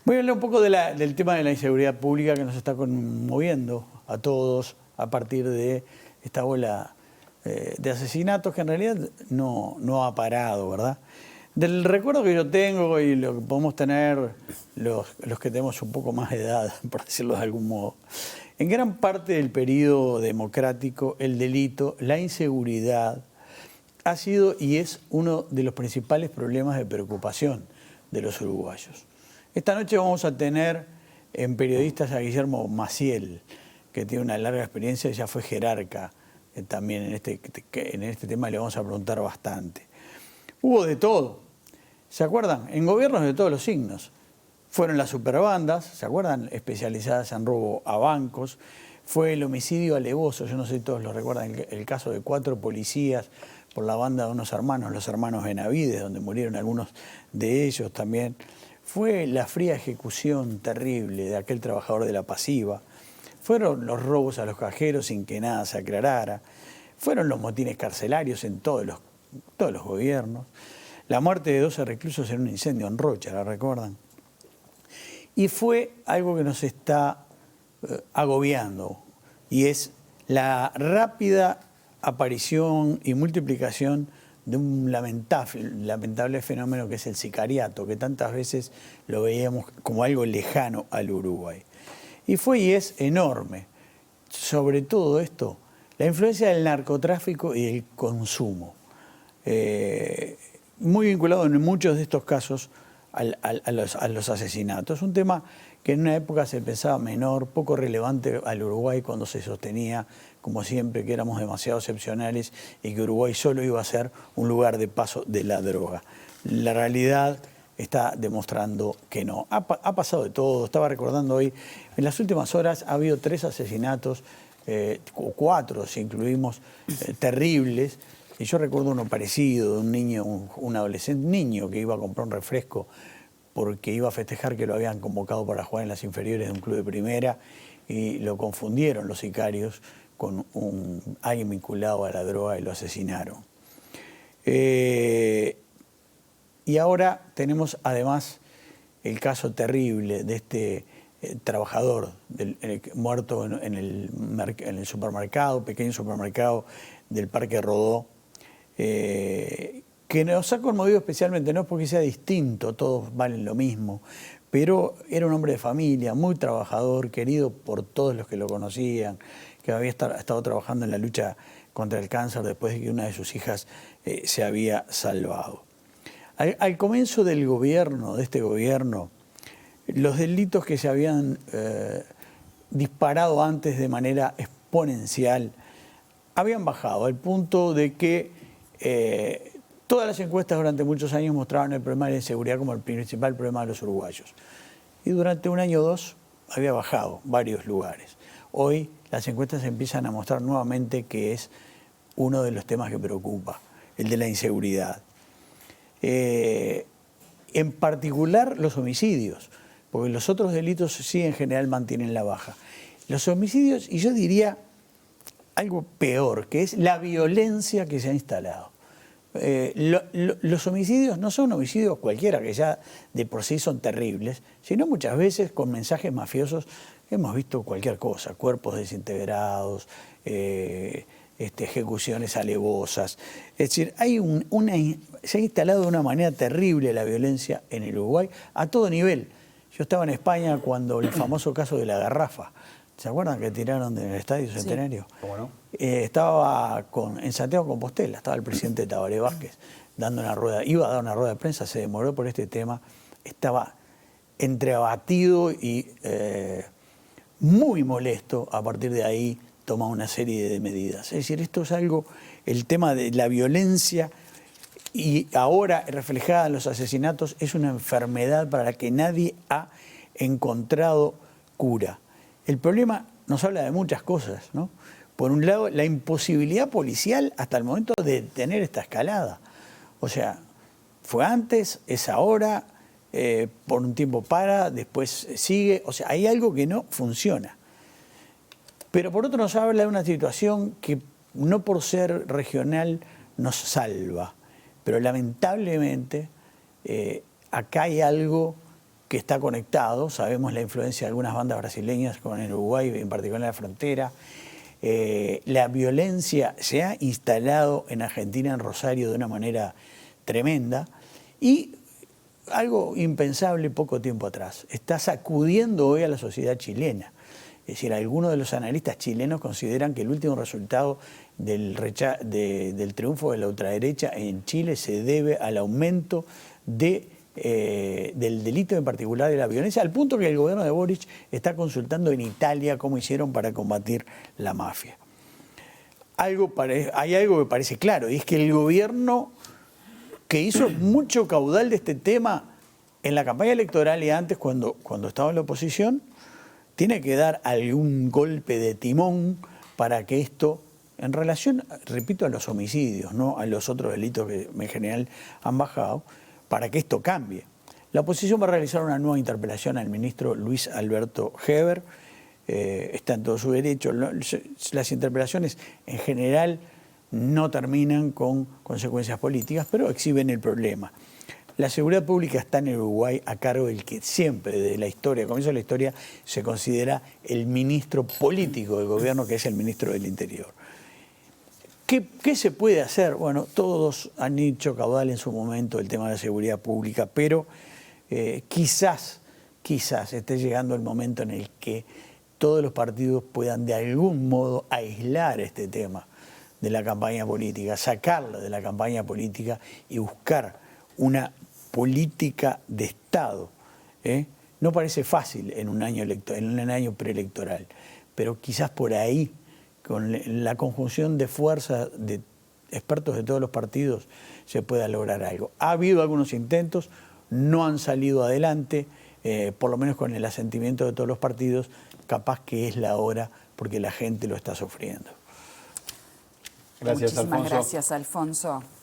Voy a hablar un poco del tema de la inseguridad pública que nos está conmoviendo a todos a partir de esta ola de asesinatos que en realidad no ha parado, ¿verdad? Del recuerdo que yo tengo y lo que podemos tener los que tenemos un poco más de edad, por decirlo de algún modo, en gran parte del periodo democrático el delito, la inseguridad, ha sido y es uno de los principales problemas de preocupación de los uruguayos. Esta noche vamos a tener en Periodistas a Guillermo Maciel, que tiene una larga experiencia y ya fue jerarca también en este tema, y le vamos a preguntar bastante. Hubo de todo, ¿se acuerdan? En gobiernos de todos los signos. Fueron las superbandas, ¿se acuerdan? Especializadas en robo a bancos. Fue el homicidio alevoso, yo no sé si todos lo recuerdan, el caso de 4 policías por la banda de unos hermanos, los hermanos Benavides, donde murieron algunos de ellos también. Fue la fría ejecución terrible de aquel trabajador de la pasiva. Fueron los robos a los cajeros sin que nada se aclarara. Fueron los motines carcelarios en todos los gobiernos. La muerte de 12 reclusos en un incendio en Rocha, ¿la recuerdan? Y fue algo que nos está agobiando, y es la rápida aparición y multiplicación de un lamentable fenómeno que es el sicariato, que tantas veces lo veíamos como algo lejano al Uruguay. Y fue y es enorme. Sobre todo esto, la influencia del narcotráfico y del consumo. Muy vinculado en muchos de estos casos a los asesinatos. Un tema que en una época se pensaba menor, poco relevante al Uruguay cuando se sostenía, como siempre, que éramos demasiado excepcionales y que Uruguay solo iba a ser un lugar de paso de la droga. La realidad está demostrando que no. Ha pasado de todo. Estaba recordando hoy, en las últimas horas ha habido 3 asesinatos, o 4 si incluimos, terribles. Y yo recuerdo uno parecido, de un niño, un adolescente, niño que iba a comprar un refresco porque iba a festejar que lo habían convocado para jugar en las inferiores de un club de primera, y lo confundieron los sicarios con alguien vinculado a la droga y lo asesinaron. Y ahora tenemos además el caso terrible de este trabajador muerto en el supermercado, pequeño supermercado del Parque Rodó, que nos ha conmovido especialmente, no es porque sea distinto, todos valen lo mismo, pero era un hombre de familia, muy trabajador, querido por todos los que lo conocían, que había estado trabajando en la lucha contra el cáncer después de que una de sus hijas se había salvado. Al comienzo del gobierno, de este gobierno, los delitos que se habían disparado antes de manera exponencial habían bajado al punto de que todas las encuestas durante muchos años mostraban el problema de la inseguridad como el principal problema de los uruguayos. Y durante un año o 2 había bajado varios lugares. Hoy las encuestas empiezan a mostrar nuevamente que es uno de los temas que preocupa, el de la inseguridad. En particular los homicidios, porque los otros delitos sí en general mantienen la baja. Los homicidios, y yo diría algo peor, que es la violencia que se ha instalado. Los homicidios no son homicidios cualquiera, que ya de por sí son terribles, sino muchas veces con mensajes mafiosos. Hemos visto cualquier cosa, cuerpos desintegrados, ejecuciones alevosas. Es decir, se ha instalado de una manera terrible la violencia en el Uruguay a todo nivel. Yo estaba en España cuando el famoso caso de la garrafa, ¿se acuerdan que tiraron del Estadio Centenario? Sí. ¿Cómo no? Estaba en Santiago de Compostela, estaba el presidente Tabaré Vázquez dando una rueda, iba a dar una rueda de prensa, se demoró por este tema, estaba entre abatido y muy molesto. A partir de ahí toma una serie de medidas. Es decir, esto es algo, el tema de la violencia y ahora reflejada en los asesinatos, es una enfermedad para la que nadie ha encontrado cura. El problema nos habla de muchas cosas, ¿no? Por un lado, la imposibilidad policial hasta el momento de detener esta escalada. O sea, fue antes, es ahora, por un tiempo para, después sigue. O sea, hay algo que no funciona. Pero por otro nos habla de una situación que no por ser regional nos salva. Pero lamentablemente acá hay algo que que está conectado. Sabemos la influencia de algunas bandas brasileñas con el Uruguay, en particular en la frontera. La violencia se ha instalado en Argentina, en Rosario, de una manera tremenda. Y algo impensable poco tiempo atrás, está sacudiendo hoy a la sociedad chilena. Es decir, algunos de los analistas chilenos consideran que el último resultado del triunfo de la ultraderecha en Chile se debe al aumento del delito, en particular de la violencia, al punto que el gobierno de Boric está consultando en Italia cómo hicieron para combatir la mafia. Hay algo que parece claro, y es que el gobierno, que hizo mucho caudal de este tema en la campaña electoral y antes cuando estaba en la oposición, tiene que dar algún golpe de timón para que esto, en relación, repito, a los homicidios, no a los otros delitos que en general han bajado, para que esto cambie. La oposición va a realizar una nueva interpelación al ministro Luis Alberto Heber, está en todo su derecho. Las interpelaciones en general no terminan con consecuencias políticas, pero exhiben el problema. La seguridad pública está en el Uruguay a cargo del que siempre, desde la historia, comienzo de la historia, se considera el ministro político del gobierno, que es el ministro del Interior. ¿Qué se puede hacer? Bueno, todos han hecho caudal en su momento el tema de la seguridad pública, pero quizás esté llegando el momento en el que todos los partidos puedan de algún modo aislar este tema de la campaña política, sacarlo de la campaña política y buscar una política de Estado. No parece fácil en un año preelectoral, pero quizás por ahí, con la conjunción de fuerzas de expertos de todos los partidos, se pueda lograr algo. Ha habido algunos intentos, no han salido adelante, por lo menos con el asentimiento de todos los partidos, capaz que es la hora porque la gente lo está sufriendo. Gracias, Alfonso. Muchísimas gracias, Alfonso.